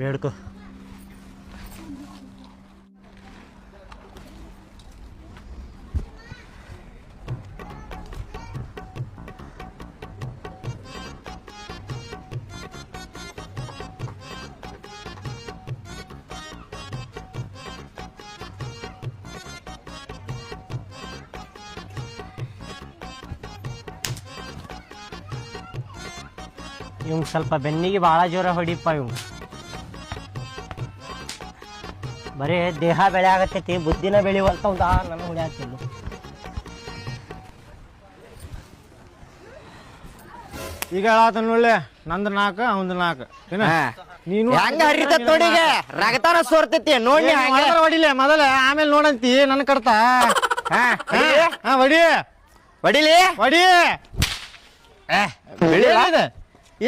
ಬೇಡ್ಕೊ. ಇವ್ ಸ್ವಲ್ಪ ಬೆನ್ನಿಗೆ ಭಾಳ ಜೋರ ಹೊಡಿಪ್ಪ. ಇವ್ ಬರೀ ದೇಹ ಬೆಳೆ ಆಗತ್ತೈತಿ, ಬುದ್ಧಿನ ಬೆಳಿವಲ್ತವ್ದ. ನನ್ನ ಹೊಡ್ಯಾತಿಲ್ಲ. ಈಗ ಹೇಳತ್ತ ನೋಡ್ಲೆ, ನಂದು 4 ಅವಂದು 4. ನೀನು ಹೆಂಗ ಹರಿತತ್ ನೋಡಿ, ರಗತಾನ ಸೋರ್ತೈತಿ ನೋಡಿ. ಹೊಡಿಲೆ ಮೊದಲ, ಆಮೇಲೆ ನೋಡಂತಿ ನನ್ ಕಡ್ತಾ. ಹೊಡಿ ಹೊಡಿಲಿ ಹೊಡಿ.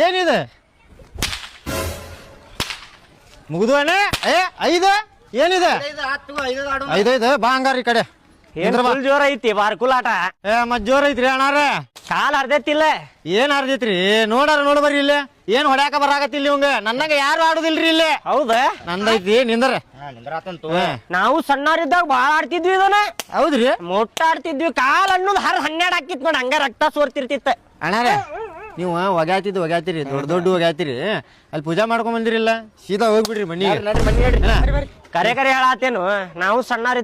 ಏನಿದೆ ಮುಗಿದ್ವನೆ? 5 ಏನಿದೆ? 5 ಬಾ ಹಂಗಾರ ಈ ಕಡೆ. ಫುಲ್ ಜೋರ ಐತಿ ಬಾರ್ಕುಲಾಟ. ಮತ್ ಜೋರ್ ಐತ್ರಿ ಅಣ್ಣಾರ. ಕಾಲ್ ಹರ್ದೈತಿಲ್ಲ. ಏನ್ ಹರ್ದೈತ್ರಿ? ನೋಡ ಬರ್ರಿ ಇಲ್ಲಿ. ಏನ್ ಹೊಡ್ಯಾಕ ಬರಾಕತ್ತಿಲ್ಲ ಇವಂಗ. ನನಗ ಯಾರು ಆಡುದಿಲ್ರಿ ಇಲ್ಲಿ. ಹೌದ? ನಂದೈತಿ ನಿಂದ್ರ. ನಾವು ಸಣ್ಣವ್ರಿದ್ದಾಗ ಬಾಳ ಆಡ್ತಿದ್ವಿ ಇದನ್ನ. ಹೌದ್ರಿ? ಮೊಟ್ಟ ಆಡ್ತಿದ್ವಿ. ಕಾಲ್ ಅನ್ನೋದು 12 ಹಾಕಿತ್ ನೋಡಿ, ಹಂಗ ರಕ್ತ ಸೋರ್ತಿರ್ತಿತ್ತ. ಅಣ್ಣಾರ ನೀವು ಒಗ್ಯಾತಿರಿ, ದೊಡ್ಡ ಒಗ್ಯಾತಿರಿ. ಅಲ್ಲಿ ಪೂಜಾ ಮಾಡ್ಕೊಂಡ್ ಬಂದಿರಿಲ್ಲ, ಸೀದಾ ಹೋಗ್ಬಿಡ್ರಿ ಮನಿ. ಕರೆ ಹೇಳತ್ತೇನು, ನಾವು ಸಣ್ಣವ್ರ